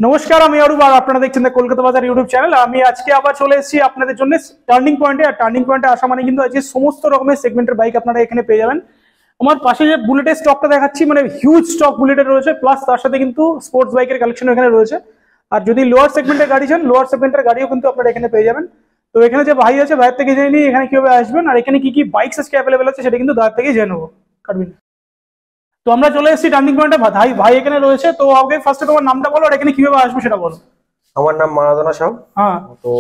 নমস্কার, আমি অরূপ আর আপনারা দেখছেন কলকাতা বাজার ইউটিউব চ্যানেল। আমি আজকে আবার চলে এসেছি আপনাদের জন্য টার্নিং পয়েন্টে। আর টার্নিং পয়েন্টে আসা মানে কিন্তু আজকে সমস্ত রকমের সেগমেন্টের বাইক আপনারা এখানে পেয়ে যাবেন। আমার পাশে যে বুলেটের স্টকটা দেখাচ্ছি, মানে হিউজ স্টক বুলেটের রয়েছে, প্লাস তার সাথে কিন্তু স্পোর্টস বাইকের কালেকশন এখানে রয়েছে। আর যদি লোয়ার সেগমেন্টের গাড়ি চান, লোয়ার সেগমেন্টের গাড়িও কিন্তু আপনারা এখানে পেয়ে যাবেন। তো এখানে যে ভাই আছে, ভাইয়ের থেকে জেনে নিই এখানে কিভাবে আসবেন আর এখানে কি কি বাইকস আজকে অ্যাভেলেবেল আছে সেটা কিন্তু ভাইয়ের থেকে জেনে নেবো। কাটবিন। তো আমরা চলে এসেছি টার্নিং পয়েন্টে। ভাই এখানে রয়েছে। তো আগে ফার্স্টে তোমার নামটা বলো আর এখানে কিভাবে আসবে সেটা বলো। আমার নাম মারাদোনা সাউ। হ্যাঁ, তো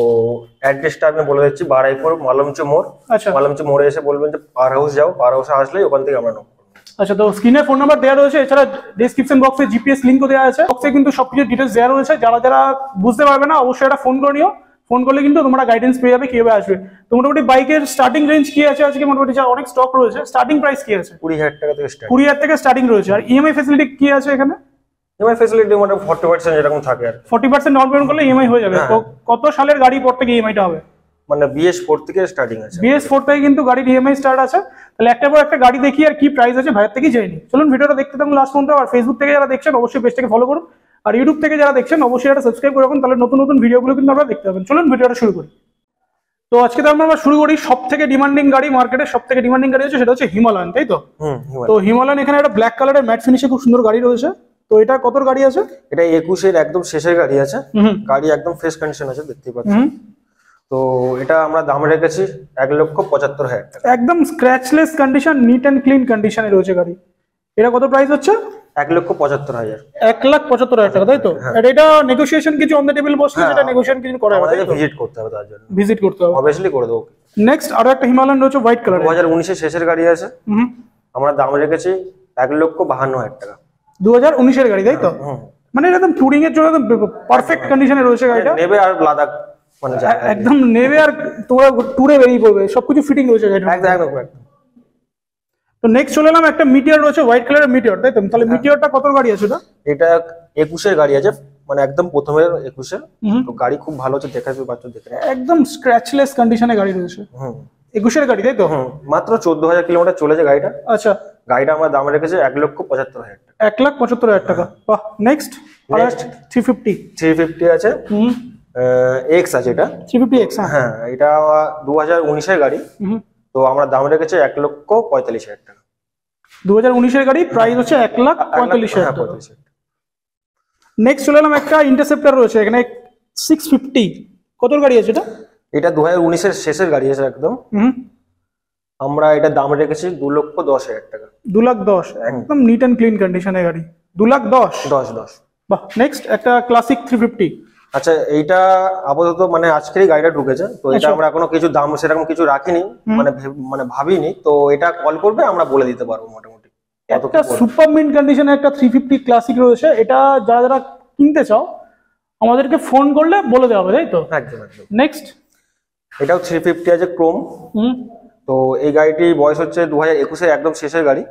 অ্যাড্রেসটা আমি বলে দিচ্ছি, বারাইপুর মালঞ্চ মোড়। আচ্ছা মালঞ্চ মোড়ে এসে বলবেন যে পার হাউস যাও, পার হাউসে আসলেই ওখান থেকে আমরা নক করবো। আচ্ছা, তো স্ক্রিনে ফোন নাম্বার দেওয়া রয়েছে, এছাড়া ডেসক্রিপশন বক্সে জিপিএস লিঙ্কও দেওয়া আছে। বক্সে কিন্তু সবকিছু ডিটেলস দেওয়া রয়েছে। যারা যারা বুঝতে পারবে না অবশ্যই একটা ফোন করে নিও। ফোন করলে কিন্তু তোমরা গাইডেন্স পেয়ে যাবে কিভাবে আসবে। তো মোটামুটি বাইকের স্টার্টিং রেঞ্জ কি আছে আজকে? মোটামুটি অনেক স্টক রয়েছে। স্টার্টিং প্রাইস কি আছে? 20,000 টাকা থেকে স্টার্ট। 20,000 থেকে স্টার্টিং রয়েছে। আর ইএমআই ফ্যাসিলিটি কি আছে এখানে? ইএমআই ফ্যাসিলিটি মোটামুটি 40% এরকম থাকে। আর 40% ডাউন পেমেন্ট করলে ইএমআই হয়ে যাবে। তো কত সালের গাড়ি পর থেকে ইএমআইটা হবে? মানে BS4 থেকে স্টার্টিং আছে। BS4 থেকে কিন্তু গাড়ির ইএমআই স্টার্ট আছে। তাহলে একটা পর একটা গাড়ি দেখি আর কি প্রাইস আছে ভাইয়ের থেকে জেনে নিই। চলুন ভিডিওটা দেখতে থাকুন লাস্ট পর্যন্ত। আর ফেসবুক থেকে যারা দেখছেন অবশ্যই পেজটাকে ফলো করুন। আর ইউটিউব থেকে যারা দেখছেন অবশ্যই এটা সাবস্ক্রাইব করে রাখুন, তাহলে নতুন নতুন ভিডিওগুলো কিন্তু আপনারা দেখতে পাবেন। চলুন ভিডিওটা শুরু করি। তো আজকে তো আমরা শুরু করি সব থেকে ডিমান্ডিং গাড়ি, মার্কেটের সব থেকে ডিমান্ডিং গাড়ি হচ্ছে সেটা হচ্ছে হিমালয়ান, তাই তো? তো হিমালয়ান এখানে একটা ব্ল্যাক কালারের ম্যাট ফিনিশে খুব সুন্দর গাড়ি রয়েছে। তো এটা কতর গাড়ি আছে? এটা 21-এর একদম শেষের গাড়ি আছে। গাড়ি একদম ফ্রেশ কন্ডিশন আছে, দেখতেই পাচ্ছেন। তো এটা আমরা দাম রেখেছি 1,75,000 টাকা। একদম scratchless condition, neat and clean কন্ডিশনে রয়েছে গাড়ি। এটা কত প্রাইস হচ্ছে? 1,75,000। 1,75,000 টাকা, তাই তো? আর এটা নেগোসিয়েশন কিছু অন দ্য টেবিল বসলে যেটা নেগোসিয়েশন কিছু করা হবে, ভিজিট করতে হবে, তার জন্য ভিজিট করতে হবে, অবভিয়াসলি করে দেবো। নেক্সট আরো একটা হিমালয়ান রয়েছে হোয়াইট কালার, 2019-এর শেষের গাড়ি আছে। আমরা দাম রেখেছি 1,52,000 টাকা। 2019-এর গাড়ি, তাই তো? মানে একদম টুরিং এর জন্য একদম পারফেক্ট কন্ডিশনে রয়েছে গাড়িটা। নেবে আর লাদাখ মানে একদম নেবে আর তোমরা টুরে বেরিয়ে পড়বে, সবকিছু ফিটিং রয়েছে গাড়িটা একদম। তো নেক্সট চলে এলাম, একটা মিটিওর রয়েছে হোয়াইট কালারের মিটিওর, তাই তো? তাহলে মিটিওরটা কত গাড়ি আছে? এটা 21-এর গাড়ি আছে, মানে একদম প্রথমের 21-এর। তো গাড়ি খুব ভালো আছে, দেখাবে বাচ্চা দেখে একদম স্ক্র্যাচলেস কন্ডিশনে গাড়ি রয়েছে। 21-এর গাড়ি, তাই তো? মাত্র 14,000 কিলোমিটার চলেছে গাড়িটা। আচ্ছা, গাড়িটা আমরা দাম রেখেছি 1,75,000 টাকা। 1,75,000 টাকা। বাহ। নেক্সট 350 আছে, এক্স আছে। এটা 350X। হ্যাঁ, এটা 2019-এর গাড়ি। তো আমরা দাম রেখেছি 1,45,000 টাকা। 2019-এর গাড়ি, প্রাইস হচ্ছে 1,45,000 টাকা। নেক্সট চলে এলাম, একটা ইন্টারসেপ্টর রয়েছে এখানে 650। কত গাড়ি আছে এটা? এটা 2019-এর শেষের গাড়ি আছে একদম। আমরা এটা দাম রেখেছি 2,10,000 টাকা। 2,10,000, একদম নিট অ্যান্ড ক্লিন কন্ডিশনের গাড়ি। 2,10,000। বাহ। নেক্সট একটা ক্লাসিক 350। আচ্ছা, এইটা আপাতত মানে আজকেরই গাড়িটা ঢুকেছে, তো এটা আমরা এখনো কিছু দাম সেরকম কিছু রাখিনি, মানে ভাবিনি। তো এটা কল করবে, আমরা বলে দিতে পারবো মোটামুটি। একটা সুপার মিন্ট কন্ডিশনে একটা 350 ক্লাসিক রয়েছে। এটা যারা যারা কিনতে চাও আমাদেরকে ফোন করলে বলে দেওয়া হবে, তাই তো? একদম একদম। নেক্সট এটাও 350 আছে, ক্রোম। তো এই গাড়িটি বয়স হচ্ছে 2021-এর একদম শেষের গাড়ি।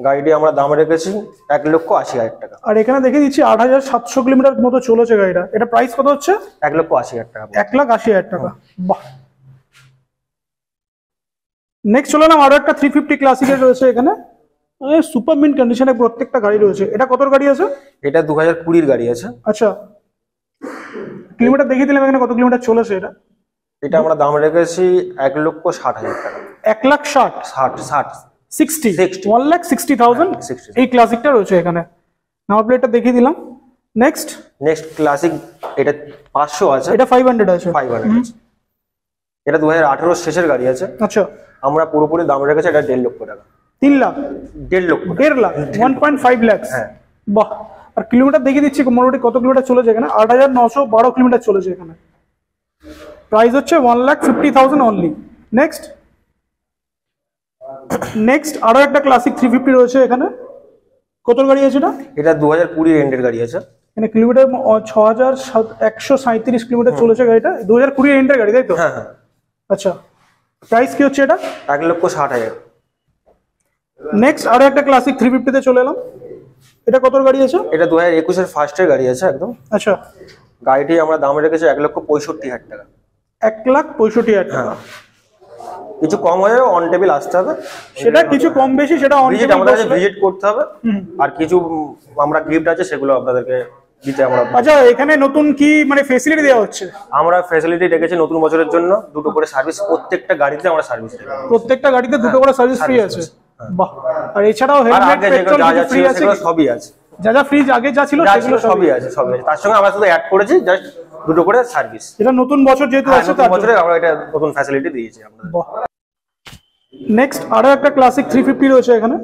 গাড়িটি আমরা দাম রেখেছি 1,80,000 টাকা। আর এখানে দেখে দিচ্ছি 8,700 কিলোমিটার মতো চলেছে গাড়িটা। এটা প্রাইস কত হচ্ছে? 1,80,000 টাকা। 1,80,000 টাকা। বাহ। নেক্সট চলে এলাম, আরো একটা 350 ক্লাসিকের রয়েছে এখানে, সুপার মিন্ট কন্ডিশনে প্রত্যেকটা গাড়ি রয়েছে। এটা কত গাড়ি আছে? এটা 2020-এর গাড়ি আছে। আচ্ছা, কিলোমিটার দেখিয়ে দিলাম এখানে কত কিলোমিটার চলেছে। এটা আমরা দাম রেখেছি 1,60,000 টাকা। 1,60,000 এই ক্লাসিকটা রয়েছে এখানে। নাম্বার প্লেটটা দেখিয়ে দিলাম। নেক্সট ক্লাসিক, এটা 500 আছে। এটা 500 আছে। 500 আছে। এটা 2018-এর শেষের গাড়ি আছে। আচ্ছা, আমরা পুরোপুরি দাম রেখেছি এটা 1.5 লক্ষ টাকা। 3 লাখ? 1.5 লক্ষ। 1.5 লাখ, 1.5 লাখ। হ্যাঁ। বাহ। আর কিলোমিটার দেখিয়ে দিচ্ছি মোটামুটি কত কিলোমিটার চলেছে এখানে। 8,912 কিলোমিটার চলেছে এখানে। প্রাইস হচ্ছে 1,50,000 অনলি। নেক্সট আরো একটা ক্লাসিক 350 রয়েছে এখানে। কত গাড়ি আছে এটা? এটা 2020 এন্ডের গাড়ি আছে। এখানে কিলোমিটার 6,137 কিলোমিটার চলেছে গাড়িটা। 2020 এন্ডের গাড়ি, তাই তো? হ্যাঁ হ্যাঁ। আচ্ছা, প্রাইস কি হচ্ছে এটা? 1,60,000। নেক্সট আরো একটা ক্লাসিক 350 তে চলে এলাম। এটা কত গাড়ি আছে? এটা 2021-এর ফার্স্টের গাড়ি আছে একদম। আচ্ছা, গাড়িটি আমরা দাম রেখেছি 1,65,000 টাকা। 1,65,000 টাকা। কিছু কম হয়ে অন টেবিল আসতে হবে, সেটা কিছু কম বেশি সেটা অন টেবিল আমাদের কাছে ভিজিট করতে হবে। আর কিছু আমরা গিফট আছে সেগুলো আপনাদেরকে দিতে আমরা। আচ্ছা, এখানে নতুন কি মানে ফেসিলিটি দেওয়া হচ্ছে? আমরা ফ্যাসিলিটি রেখেছি নতুন বছরের জন্য, দুটো করে সার্ভিস প্রত্যেকটা গাড়িতে আমরা সার্ভিস দেব। প্রত্যেকটা গাড়িতে দুটো করে সার্ভিস ফ্রি আছে? বাহ। আর এছাড়াও আর হেলমেট, আগে যেগুলো পেট্রোল যা যা ফ্রি ছিল আছে? সেগুলো সবই আছে, যা যা ফ্রিজ আগে যা ছিল সেগুলো সবই আছে, সবই আছে। তার সঙ্গে আমরা শুধু অ্যাড করেছি জাস্ট দুটো করে সার্ভিস। এটা নতুন বছর যেহেতু আছে নতুন বছরে আমরা এটা নতুন ফ্যাসিলিটি দিয়েছি আপনাদের। বাহ। নেক্সট আরো একটা ক্লাসিক 350 রয়েছে এখানে,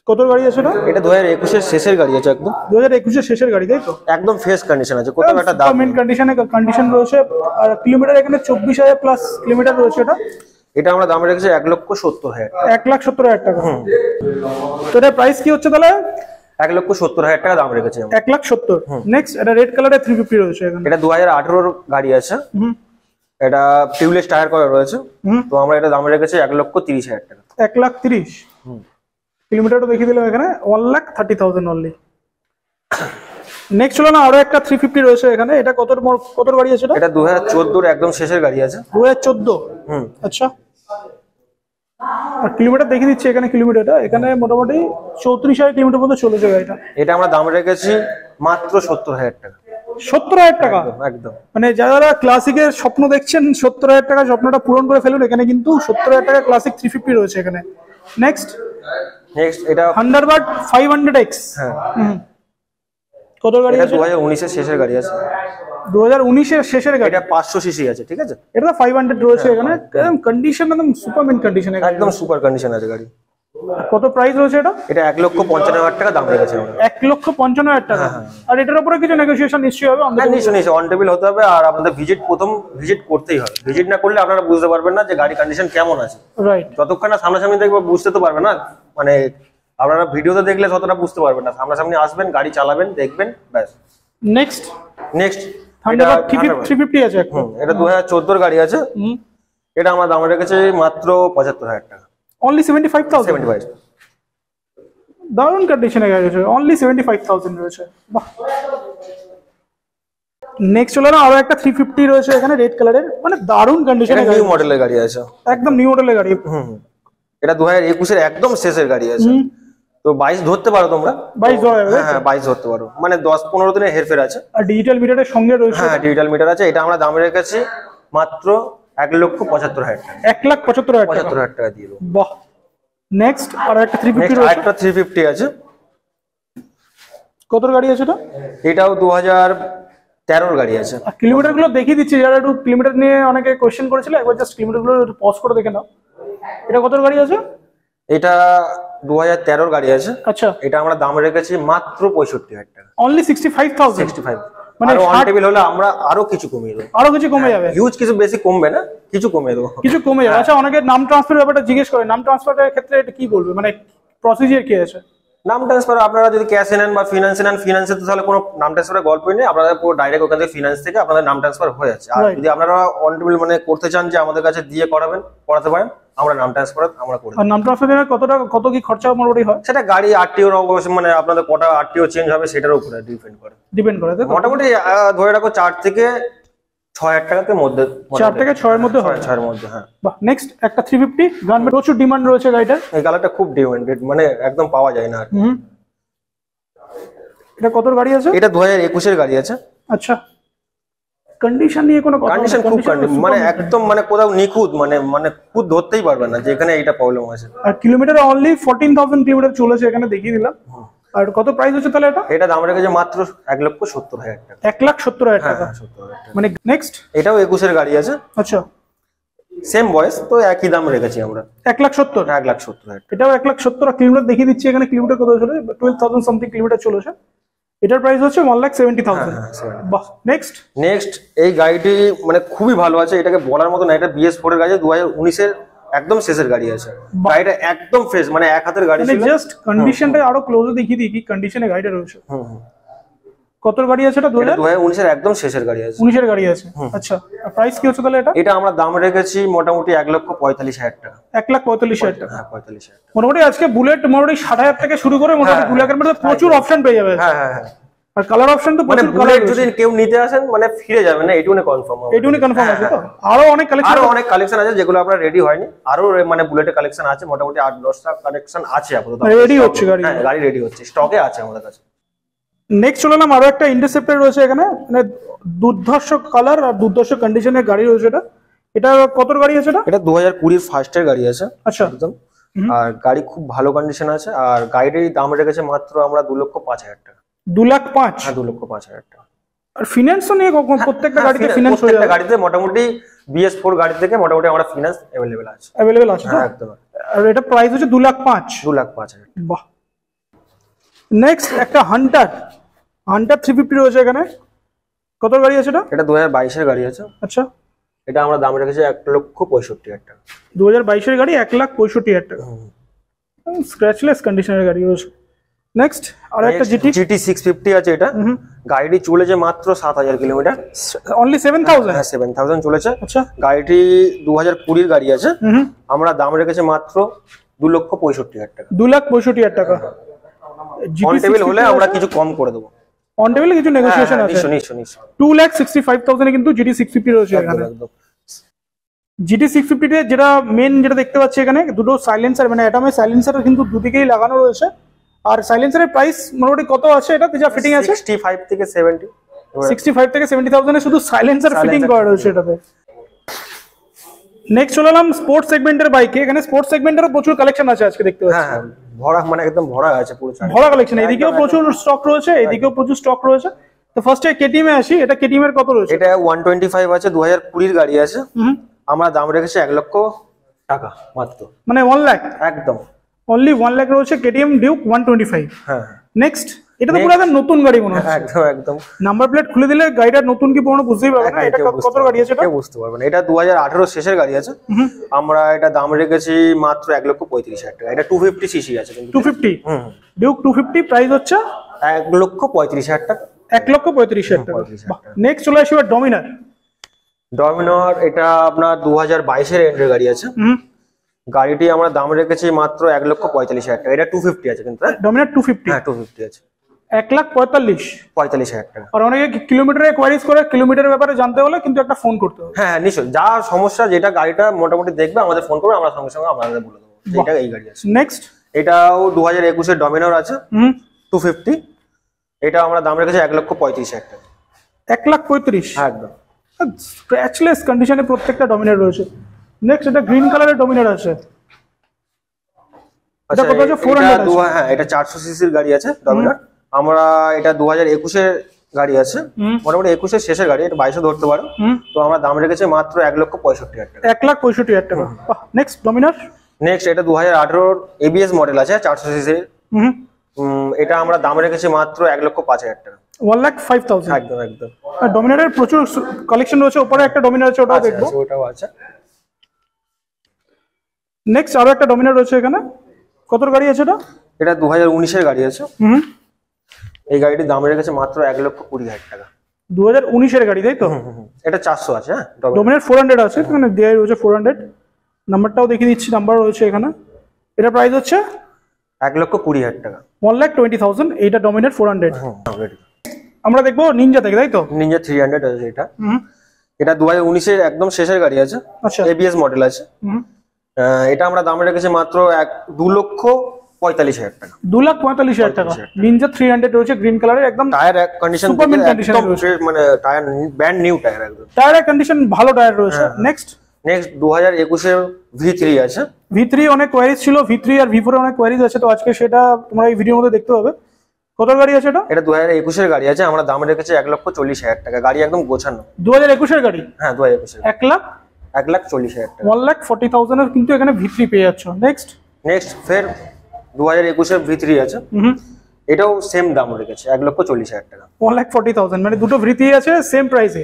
কত গাড়ি আছে এটা? এটা 2021 এর শেষের গাড়ি আছে, একদম 2021 এর শেষের গাড়ি, তাই তো? একদম ফ্রেশ কন্ডিশন আছে, কোথাও একটা দাগ মেন কন্ডিশন রয়েছে। আর কিলোমিটার এখানে 24,000 প্লাস কিলোমিটার রয়েছে। এটা আমরা দাম রেখেছি 1,70,000 টাকা। 1,70,000 টাকা। তো এটার প্রাইস কি হচ্ছে তাহলে? 1,70,000 টাকা দাম রেখেছি আমরা। 1,70,000। নেক্সট এটা রেড কালারের 350 রয়েছে এখানে। এটা 2018 গাড়ি আছে, এটা টিউবলেস টায়ার করা রয়েছে। তো আমরা এটা দাম রেখেছি 1,30,000 টাকা। 1,30,000। কিলোমিটারটা দেখিয়ে দিলাম এখানে 1,30,000 অনলি। নেক্সট হলো না আরো একটা 350 রয়েছে এখানে, এটা কত গাড়ি আছে এটা? এটা 2014 এর একদম শেষের গাড়ি আছে। 2014? আচ্ছা। আর কিলোমিটার দেখিয়ে দিচ্ছি এখানে, কিলোমিটারটা এখানে মোটামুটি 34,000 কিলোমিটার পর্যন্ত চলেছে গাড়িটা। এটা আমরা দাম রেখেছি মাত্র 70,000 টাকা। 70,000 টাকা? একদম। মানে যারা ক্লাসিকের স্বপ্ন দেখছেন 70,000 টাকা স্বপ্নটা পূরণ করে ফেলুন, এখানে কিন্তু 70,000 টাকা ক্লাসিক 350 রয়েছে এখানে। নেক্সট এটা থান্ডারবার্ড 500X। হ্যাঁ। কত গাড়ি আছে? 2019 এর শেষের গাড়ি আছে। 2019 এর শেষের গাড়ি। এটা 500 সিসি আছে, ঠিক আছে? এটা 500 রয়েছে এখানে, একদম কন্ডিশন একদম সুপার মিন্ট কন্ডিশনে, একদম সুপার কন্ডিশন আছে গাড়ি। কত প্রাইস রয়েছে এটা? এটা 1,55,000 টাকা দাম রেখেছি আমরা। 1,55,000 টাকা। আর এটার উপরে কিছু নেগোসিয়েশন নিশ্চয়ই হবে? নিশ্চয়ই অন টেবিল হতে হবে, আর আপনাদের প্রথম ভিজিট করতেই হবে। ভিজিট না করলে আপনারা বুঝতে পারবেন না যে গাড়ি কন্ডিশন কেমন আছে। রাইট। যতক্ষণ না সামনাসামনি দেখবে বুঝতে তো পারবেন না, মানে আপনারা ভিডিওতে দেখলে ততটা বুঝতে পারবেন না। সামনাসামনি আসবেন, গাড়ি চালাবেন, দেখবেন, ব্যাস। নেক্সট থান্ডারবার্ড 350 আছে। এটা 2014 গাড়ি আছে। এটা আমরা দাম রেখেছি মাত্র 75,000 টাকা। অনলি 75,000? 75। দারুণ কন্ডিশনে গাড়ি আছে, অনলি 75,000 রয়েছে। বাহ। নেক্সট হলো না আরো একটা 350 রয়েছে এখানে রেড কালারের, মানে দারুণ কন্ডিশনে, নিউ মডেলের গাড়ি আছে, একদম নিউ মডেলের গাড়ি। এটা 2021 এর একদম শেষের গাড়ি আছে। তো 22 ধরতে পারো তোমরা। 22 ধরা যাবে? হ্যাঁ 22 ধরতে পারো, মানে 10-15 দিনের হেরফের আছে। আর ডিজিটাল মিটারের সঙ্গে রয়েছে? হ্যাঁ ডিজিটাল মিটার আছে। এটা আমরা দাম রেখেছি মাত্র 1,75,000 টাকা। 1,75,000 টাকা দিয়ে দেবো। বাহ। নেক্সট আর একটা 350 রয়েছে। একটা 350 আছে। কত গাড়ি আছে এটা? এটাও 2013 গাড়ি আছে। আর কিলোমিটার গুলো দেখিয়ে দিচ্ছি, যারা একটু কিলোমিটার নিয়ে অনেকে কোশ্চেন করেছিল, একবার জাস্ট কিলোমিটার গুলো পজ করে দেখে নাও। এটা কত গাড়ি আছে? এটা 2013 গাড়ি আছে। আচ্ছা। এটা আমরা দাম রেখেছি মাত্র 65,000 টাকা। অনলি 65,000? 65। মানে অন টেবিল হলে আমরা আরো কিছু কমিয়ে দেবো। আরো কিছু কমে যাবে? হিউজ কিছু বেশি কমবে না, কিছু কমিয়ে দেবো। কিছু কমে যাবে। আচ্ছা, অনেকে নাম ট্রান্সফার ব্যাপারটা জিজ্ঞেস করে, নাম ট্রান্সফারের ক্ষেত্রে এটা কি বলবে, মানে প্রসিজার কি আছে? নাম ট্রান্সফার আপনারা যদি ক্যাশে নেন বা ফিনান্সে নেন, ফিনান্সে তো তাহলে কোনো নাম ট্রান্সফারের গল্পই নেই, আপনাদের পুরো ডাইরেক্ট ওখান থেকে ফিনান্স থেকে আপনাদের নাম ট্রান্সফার হয়ে যাচ্ছে। আর যদি আপনারা অন টেবিল মানে করতে চান যে আমাদের কাছে দিয়ে করাতে পারেন, আমরা নাম ট্রান্সফার আমরা করে দিই। আর নাম ট্রান্সফারের কত কি খরচা মোটামুটি হয়? সেটা গাড়ি আরটিওর অবশ্যই, মানে আপনাদের কটা আরটিও চেঞ্জ হবে সেটার উপরে ডিপেন্ড করে। মোটামুটি ধরে রাখো 4 থেকে 6,000 টাকার মধ্যে। 4 থেকে 6 এর মধ্যে হয়? 6 এর মধ্যে, হ্যাঁ। বাহ। নেক্সট একটা 350 গানমেন্ট, প্রচুর ডিমান্ড রয়েছে গাড়িটার। এই কালারটা খুব ডিমান্ডেড, মানে একদম পাওয়া যায় না আর। এটা কত গাড়ি আছে? এটা 2021 এর গাড়ি আছে। আচ্ছা। কন্ডিশন নিয়ে কোনো কথা? কন্ডিশন খুব মানে একদম মানে কোথাও নিখুঁত, মানে খুদ ধরতেই পারবেন না যে এখানে এইটা প্রবলেম আছে। আর কিলোমিটার অনলি 14,000 কিলোমিটার চলেছে এখানে, দেখিয়ে দিলাম। আর কত প্রাইস হচ্ছে তাহলে এটা? এটা দাম রেখেছে মাত্র 1,70,000 টাকা। 1,70,000 টাকা। মানে নেক্সট এটাও 21 এর গাড়ি আছে। আচ্ছা। সেম বয়স, তো একই দাম রেখেছি আমরা। 1,70,000? 1,70,000। এটাও 1,70,000। আর কিলোমিটার দেখিয়ে দিচ্ছি এখানে, কিলোমিটার কত চলে? 12,000 সামথিং কিলোমিটার চলেছে। এটার প্রাইস হচ্ছে 1,70,000। বাহ। নেক্সট এই গাড়িটি মানে খুবই ভালো আছে, এটাকে বলার মতো না। এটা BS4 এর গাড়ি, 2019 এর একদম শেষের গাড়ি আছে। গাড়িটা একদম ফ্রেশ, মানে এক হাতের গাড়ি ছিল। জাস্ট কন্ডিশনটা আরো ক্লোজে দেখিয়ে দিই কি কন্ডিশনে গাড়িটা রয়েছে। কত গাড়ি আছে এটা? 2019 এর একদম শেষের গাড়ি আছে। 19 এর গাড়ি আছে। আচ্ছা। আর প্রাইস কি হচ্ছে তাহলে এটা? এটা আমরা দাম রেখেছি মোটামুটি 1,45,000 টাকা। 1,45,000 টাকা। হ্যাঁ 45,000 টাকা। মোটামুটি আজকে বুলেট মোটামুটি 60,000 থেকে শুরু করে মোটামুটি 2 লাখের মধ্যে প্রচুর অপশন পেয়ে যাবে। হ্যাঁ হ্যাঁ হ্যাঁ। আর কালার অপশন তো মানে প্রচুর বুলেট যদি কেউ নিতে আসেন মানে ফিরে যাবে না, এইটুকুনি কনফার্ম। এইটুকুনি কনফার্ম আছে তো? আরো অনেক কালেকশন আছে যেগুলো আপনার রেডি হয়নি। আরো মানে বুলেটের কালেকশন আছে, মোটামুটি 8-10টা কালেকশন আছে আপাতত। রেডি হচ্ছে গাড়ি? হ্যাঁ গাড়ি রেডি হচ্ছে, স্টকে আছে আমাদের কাছে। নেক্সট চলে এলাম আরো একটা ইন্টারসেপ্টর রয়েছে এখানে, মানে দুর্ধর্ষ কালার আর দুর্ধর্ষ কন্ডিশনের গাড়ি রয়েছে এটা। এটা কত গাড়ি আছে এটা? এটা 2020 ফার্স্টের গাড়ি আছে আচ্ছা। একদম। আর গাড়ি খুব ভালো কন্ডিশন আছে, আর গাড়ির দাম রেখেছে মাত্র আমরা 2,05,000 টাকা। 2,05,000? হ্যাঁ 2,05,000 টাকা। আর ফিনান্সও নিয়ে প্রত্যেকটা গাড়িতে ফিনান্স হয়ে প্রত্যেকটা যাবে? গাড়িতে মোটামুটি BS4 গাড়ি থেকে মোটামুটি আমরা ফিনান্স अवेलेबल আছে। অ্যাভেলেবল আছে তো? হ্যাঁ একদম। আর এটা প্রাইস হচ্ছে 2,05,000। 2,05,000। বাহ। নেক্সট একটা হান্টার 350 রয়েছে এখানে। কত গাড়ি আছে এটা? এটা 2022 এর গাড়ি আছে। আচ্ছা। এটা আমরা দাম রেখেছি 1,65,000 টাকা। 2022 এর গাড়ি 1,65,000 টাকা। স্ক্র্যাচলেস কন্ডিশনের গাড়ি রয়েছে। নেক্সট আর একটা GT 650 আছে এটা। গাড়িটি চলেছে মাত্র 7,000 কিলোমিটার। অনলি 7,000? হ্যাঁ 7,000 চলেছে। আচ্ছা। গাড়িটি 2020 গাড়ি আছে। আমরা দাম রেখেছি মাত্র 2,65,000 টাকা। 2,65,000 টাকা। অন টেবিল হলে আমরা কিছু কম করে দেবো। অন টেবিলে কিছু নেগোসিয়েশন আছে? নিশ্চয়ই। 2,65,000 এ কিন্তু GT 650 রয়েছে এখানে। GT 650 তে যেটা দেখতে পাচ্ছি এখানে দুটো সাইলেন্সার, মানে অ্যাটমের সাইলেন্সার কিন্তু দুদিকেই লাগানো রয়েছে। আর সাইলেন্সারের প্রাইস মোটামুটি কত আছে এটা যা ফিটিং আছে? 65 থেকে 70। 65 থেকে 70,000 এ শুধু সাইলেন্সার ফিটিং করা রয়েছে এটাতে। নেক্সট চলে এলাম স্পোর্টস সেগমেন্টের বাইকে। এখানে স্পোর্টস সেগমেন্টেরও প্রচুর কালেকশন আছে আজকে দেখতে পাচ্ছি। হ্যাঁ ভরা, মানে একদম ভরা আছে পুরো। ভরা কালেকশন, এদিকেও প্রচুর স্টক রয়েছে, এদিকেও প্রচুর স্টক রয়েছে। তো ফার্স্টে KTM এ আসি। এটা KTM এর কত রয়েছে? এটা 125 আছে, 2020 গাড়ি আছে। আমরা দাম রেখেছি 1 লক্ষ টাকা মাত্র, মানে 1 লাখ একদম। অনলি 1 লাখ রয়েছে KTM ডিউক 125। হ্যাঁ। নেক্সট এটা তো পুরো একদম নতুন গাড়ি মনে হচ্ছে। একদম। নাম্বার প্লেট খুলে দিলে গাড়িটা নতুন কি পুরনো বুঝতেই পারবে না। এটা কত গাড়ি আছে এটা? কেউ বুঝতে পারবে না। এটা 2018 শেষের গাড়ি আছে। আমরা এটা দাম রেখেছি মাত্র 1,35,000 টাকা। এটা 250 সিসি আছে কিন্তু। 250 ডিউক 250 প্রাইস হচ্ছে 1,35,000 টাকা। 1,35,000 টাকা। নেক্সট চলে আসি ডমিনার। ডমিনার এটা আপনার 2022 এর এন্ডের গাড়ি আছে। গাড়িটি আমরা দাম রেখেছি মাত্র 1,45,000 টাকা। এটা 250 আছে কিন্তু। ডমিনার 250? হ্যাঁ 250 আছে। 1,45,000 টাকা। আর অনেকে কিলোমিটারে কোয়ারিজ করে, কিলোমিটারের ব্যাপারে জানতে হলে কিন্তু একটা ফোন করতে হবে। হ্যাঁ নিশ্চয়ই, যা সমস্যা যেটা গাড়িটা মোটামুটি দেখবে আমাদের ফোন করবে, আমরা সঙ্গে সঙ্গে আপনাদের বলে দেবো এটা এই গাড়ি আছে। নেক্সট এটাও 2021 এর ডমিনার আছে 250। এটা আমরা দাম রেখেছি 1,35,000 টাকা। 1,35,000? একদম স্ক্র্যাচলেস কন্ডিশনে প্রত্যেকটা ডমিনার রয়েছে। নেক্সট এটা গ্রিন কালারের ডমিনার আছে। এটা কত আছে? 400 আছে। হ্যাঁ এটা 400 সিসির গাড়ি আছে ডমিনার। আমরা এটা 2021 এর গাড়ি আছে, মোটামুটি 21 এর শেষের গাড়ি, এটা 22 ধরতে পারো। তো আমরা দাম রেখেছি মাত্র 1,65,000 টাকা। 1,65,000 টাকা। নেক্সট ডমিনার। নেক্সট এটা 2018 ABS মডেল আছে 400 সিসি। এটা আমরা দাম রেখেছি মাত্র 1,05,000 টাকা। 1,05,000 একদম একদম। আর ডমিনারের প্রচুর কালেকশন রয়েছে। উপরে একটা ডমিনার আছে, ওটাও দেখবো। ওটাও আছে। নেক্সট আরো একটা ডমিনার রয়েছে এখানে। কত গাড়ি আছে এটা? এটা 2019 এর গাড়ি আছে। এই গাড়িটির দাম রেখেছে মাত্র 1,20,000 টাকা। 2019 এর গাড়ি তাই তো? এটা 400 আছে। হ্যাঁ ডমিনার 400 আছে, এখানে দেয়া রয়েছে 400। নাম্বারটাও দেখিয়ে দিচ্ছি, নাম্বার রয়েছে এখানে। এটা প্রাইস হচ্ছে 1,20,000 টাকা। 1,20,000। এইটা ডমিনার 400। আমরা দেখবো নিনজা থেকে তাই তো? নিনজা 300 আছে এটা। এটা 2019 এর একদম শেষের গাড়ি আছে। আচ্ছা। ABS মডেল আছে। এটা আমরা দাম রেখেছি মাত্র 2,45,000 টাকা। 2,45,000 টাকা। নিনজা 300 রয়েছে গ্রিন কালারের, একদম টায়ার কন্ডিশন একদম মানে টায়ার ব্র্যান্ড নিউ টায়ার একদম। টায়ারের কন্ডিশন ভালো টায়ার রয়েছে। নেক্সট 2021 এর V3 আছে। V3 অনেক কোয়ারিজ ছিল, V3 আর V4 অনেক কোয়ারিজ আছে, তো আজকে সেটা তোমরা এই ভিডিওর মধ্যে দেখতে পাবে। কত গাড়ি আছে এটা? এটা 2021 এর গাড়ি আছে, আমরা দাম রেখেছি 1,40,000 টাকা। গাড়ি একদম গোছানো। 2021 এর গাড়ি? হ্যাঁ 2021 এর। 1,40,000 টাকা। 1,40,000 এর কিন্তু এখানে V3 পেয়ে যাচ্ছ। নেক্সট ফের 2021 এর V3 আছে। এটাও সেম দাম রেখেছে 1,40,000 টাকা। 1,40,000 মানে দুটো V3 আছে সেম প্রাইসে,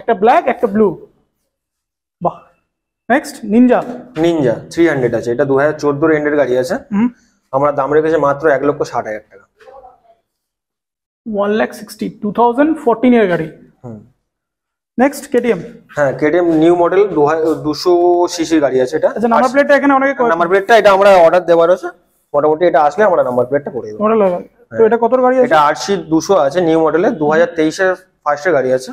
একটা ব্ল্যাক একটা ব্লু। বাহ। নেক্সট নিনজা 300 আছে। এটা 2014 এর এন্ডের গাড়ি আছে। আমরা দাম রেখেছি মাত্র 1,60,000 টাকা। 1,60,000 2014 এর গাড়ি। Next KTM। হ্যাঁ KTM নিউ মডেল 200 সিসির গাড়ি আছে এটা। আচ্ছা নাম্বার প্লেটটা এখানে অনেকে নাম্বার প্লেটটা এটা আমরা অর্ডার দেওয়ার আছে, মোটামুটি এটা আসলে আমরা নাম্বার প্লেটটা করে দেব। মডেল তো এটা কত গাড়ি আছে? এটা RC 200 আছে নিউ মডেলে, 2023 এর ফার্স্টের গাড়ি আছে।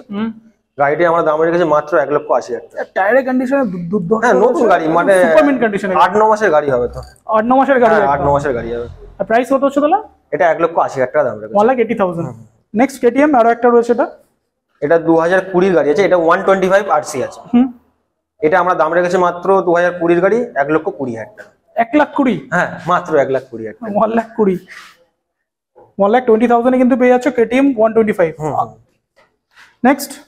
গাড়িটি আমরা দাম রেখেছি মাত্র 1,80,000 টাকা। টায়ারের কন্ডিশনে দুর্দান্ত। হ্যাঁ নতুন গাড়ি, মানে সুপার মিন্ট কন্ডিশনে। 8-9 মাসের গাড়ি হবে তো। 8-9 মাসের গাড়ি? 8-9 মাসের গাড়ি হবে। আর প্রাইস কত হচ্ছে তাহলে? এটা 1,80,000 টাকা দাম রেখেছে। 1,80,000। নেক্সট কেটিএম আরো একটা রয়েছে এটা। এটা 2020 গাড়ি আছে, এটা 125 RC আছে। এটা আমরা দাম রেখেছি মাত্র 2020 গাড়ি 1,20,000 টাকা। 1,20,000? হ্যাঁ, মাত্র 1,20,000 টাকা। 1,20,000, 1,20,000 এ কিন্তু পেয়ে যাচ্ছ কেটিএম 125।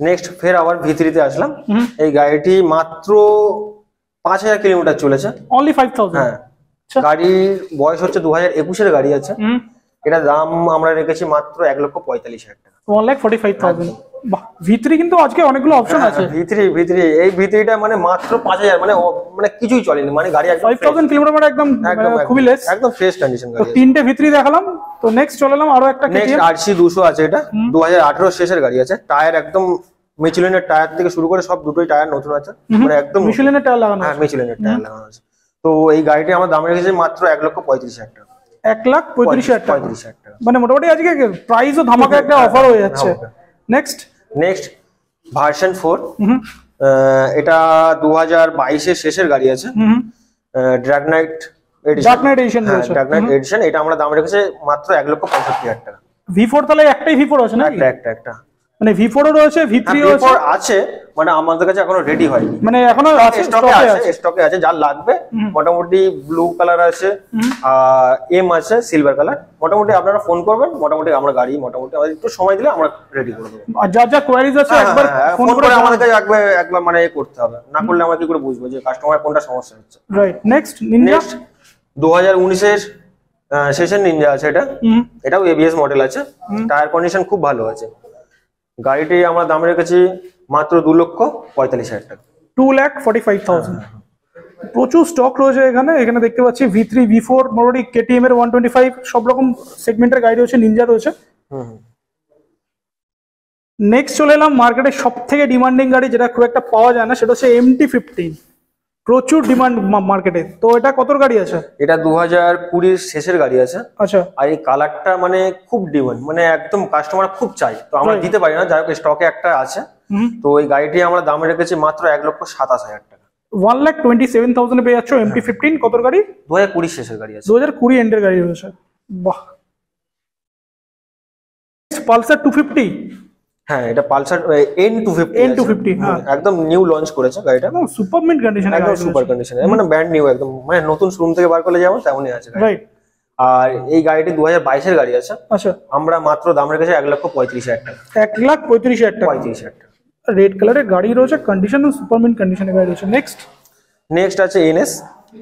নেক্সট ফের আবার V3 তে আসলাম। এই গাড়িটি মাত্র 5,000 কিলোমিটার চলেছে। অনলি 5,000? হ্যাঁ, গাড়ির বয়স হচ্ছে 2021 এর গাড়ি আছে। এটা দাম আমরা রেখেছি মাত্র 1,45,000 টাকা। 1,45,000। বাহ, V3 কিন্তু আজকে অনেকগুলো অপশন আছে। V3 এই V3টা মানে মাত্র 5,000, মানে কিছুই চলেনি, মানে গাড়ি একদম 5,000 কিলোমিটার মানে একদম খুবই লেস, একদম ফ্রেশ কন্ডিশন গাড়ি। তো তিনটে V3 দেখালাম। তো নেক্সট চলে এলাম আরো একটা নেক্সট RC 200 আছে। এটা 2018 শেষের গাড়ি আছে। টায়ার একদম মিচেলিনের টায়ার থেকে শুরু করে সব দুটোই টায়ার নতুন আছে, মানে একদম মিচেলিনের টায়ার লাগানো। হ্যাঁ, মিচেলিনের টায়ার লাগানো আছে। তো এই গাড়িটি আমার দাম রেখেছি মাত্র 1,35,000 টাকা। 1,35,000 টাকা, 35,000 টাকা। মানে মোটামুটি আজকে প্রাইসও ধামাকা একটা অফার হয়ে যাচ্ছে। Next version 4। এটা 2022 এর শেষের গাড়ি আছে। ড্রাগ নাইট এডিশন। এটা আমরা দাম রেখেছি মাত্র 1,65,000 টাকা। V4 তাহলে একটাই V4 আছে না? একটা মানে V4 ও রয়েছে, V3 ও আছে, মানে আমাদের কাছে এখনো রেডি হয়নি, মানে এখনো স্টকে আছে। যার লাগবে মোটামুটি ব্লু কালার আছে, এম আছে সিলভার কালার। মোটামুটি আপনারা ফোন করবেন, মোটামুটি আমরা গাড়ি মোটামুটি একটু সময় দিলে আমরা রেডি করে দেবো। আর যা কোয়ারিজ আছে একবার ফোন করে আমাদের কাছে একবার মানে করতে হবে, না করলে আমরা কি করে বুঝবো যে কাস্টমার কোনটা সমস্যা হচ্ছে। রাইট। নেক্সট 2019 এর শেষের নিনজা আছে। এটাও ABS মডেল আছে। টায়ার কন্ডিশন খুব ভালো আছে। গাড়িটি আমরা দাম রেখেছি মাত্র 2,45,000 টাকা। 2,45,000। প্রচুর স্টক রয়েছে এখানে দেখতে পাচ্ছি V3 V4 মোটামুটি KTM এর 125 সব রকম সেগমেন্টের গাড়ি রয়েছে, নিনজা রয়েছে। নেক্সট চলে এলাম মার্কেটের সব থেকে ডিমান্ডিং গাড়ি, যেটা খুব একটা পাওয়া যায় না, সেটা হচ্ছে MT-15। প্রচুর ডিমান্ড মার্কেটে। তো এটা কত গাড়ি আছে? এটা 2020 শেষের গাড়ি আছে। আচ্ছা। আর এই কালারটা মানে খুব ডিমান্ড, মানে একদম কাস্টমার খুব চাই, তো আমরা দিতে পারি না, যাই হোক স্টকে একটা আছে। তো এই গাড়িটি আমরা দাম রেখেছি মাত্র 1,27,000 টাকা। 1,27,000 এ পেয়ে যাচ্ছ MT-15। কত গাড়ি? 2020 শেষের গাড়ি আছে। 2020 এন্ডের গাড়ি রয়েছে। বাহ। পালসার 250। হ্যাঁ, এটা পালসার N250। একদম নিউ লঞ্চ করেছে গাড়িটা, সুপার মিন্ট কন্ডিশনে, একদম সুপার কন্ডিশনে, মানে ব্র্যান্ড নিউ একদম, মানে নতুন শোরুম থেকে বার করলে যেমন তেমনই আছে। রাইট। আর এই গাড়িটি 2022 এর গাড়ি আছে। আচ্ছা। আমরা মাত্র দাম রেখেছি 1,35,000 টাকা। 1,35,000 টাকা। 35,000 টাকা। রেড কালারের গাড়ি রয়েছে, কন্ডিশন সুপার মিন্ট কন্ডিশনে গাড়ি রয়েছে। নেক্সট আছে NS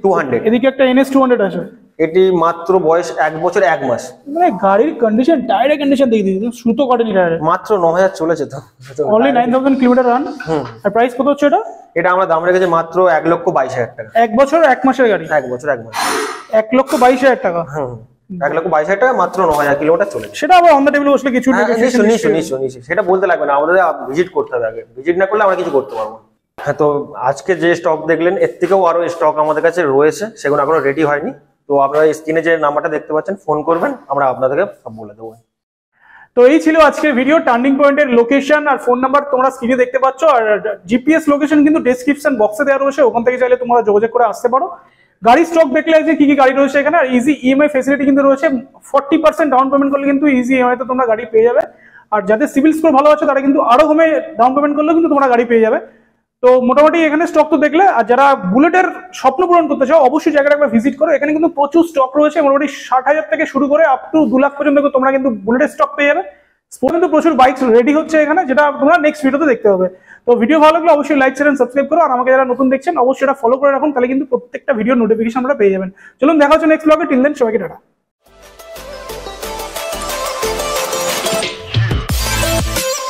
200। এদিকে একটা NS 200 আছে। এটি মাত্র বয়স 1 বছর 1 মাস। মানে গাড়ির কন্ডিশন, টায়ারের কন্ডিশন দেখে দিয়েছে, সুতো কাটেনি টায়ারে। মাত্র 9,000 চলেছে তো, অনলি 9,000 কিলোমিটার রান। আর প্রাইস কত হচ্ছে এটা? এটা আমরা দাম রেখেছি মাত্র 1,22,000 টাকা। 1 বছর 1 মাসের গাড়ি। 1 বছর 1 মাস। 1,22,000 টাকা। 1,22,000 টাকা, মাত্র 9,000 কিলোমিটার চলেছে। সেটা আবার অন দ্য টেবিল বসলে কিছু নিশ্চয়ই সেটা বলতে লাগবে না, আমাদের ভিজিট করতে হবে আগে। ভিজিট না করলে আমরা কিছু করতে পারবো না। হ্যাঁ, তো আজকে যে স্টক দেখলেন এর থেকেও আরো স্টক আমাদের কাছে রয়েছে, সেগুলো এখনো রেডি হয়নি। তো আপনারা স্ক্রিনে যে নাম্বারটা দেখতে পাচ্ছেন ফোন করবেন, আমরা আপনাদেরকে সব বলে দেবো। তো এই ছিল আজকের ভিডিও। টার্নিং পয়েন্টের লোকেশন আর ফোন নাম্বার তোমরা স্ক্রিনে দেখতে পাচ্ছ, আর জিপিএস লোকেশন কিন্তু ডেসক্রিপশন বক্সে দেওয়া রয়েছে, ওখান থেকে চাইলে তোমরা যোগাযোগ করে আসতে পারো। গাড়ি স্টক দেখলে যে কি কি গাড়ি রয়েছে এখানে, আর ইজি ইএমআই ফেসিলিটি কিন্তু রয়েছে। 40% ডাউন পেমেন্ট করলে কিন্তু ইজি ইএমআই তে তোমরা গাড়ি পেয়ে যাবে। আর যাদের সিভিল স্কোর ভালো আছে তারা কিন্তু আরো কমে ডাউন পেমেন্ট করলেও কিন্তু তোমরা গাড়ি পেয়ে যাবে। তো মোটামুটি এখানে স্টক তো দেখলে, আর যারা বুলেটের স্বপ্ন পূরণ করতে চাও অবশ্যই জায়গাটা একবার ভিজিট করো। এখানে কিন্তু প্রচুর স্টক রয়েছে, মোটামুটি 60,000 থেকে শুরু করে আপ টু 2 লাখ পর্যন্ত তোমরা কিন্তু বুলেটের স্টক পেয়ে যাবে। কিন্তু প্রচুর বাইক রেডি হচ্ছে এখানে, যেটা তোমরা নেক্সট ভিডিওতে দেখতে হবে। তো ভিডিও ভালো লাগলে অবশ্যই লাইক শেয়ার সাবস্ক্রাইব করো, আর আমাকে যারা নতুন দেখছেন অবশ্যই এটা ফলো করে রাখুন, তাহলে কিন্তু প্রত্যেকটা ভিডিও নোটিফিকেশন আমরা পেয়ে যাবেন। চলুন দেখা হচ্ছে নেক্সট ব্লগে। টিল দেন সবাইকে টাটা।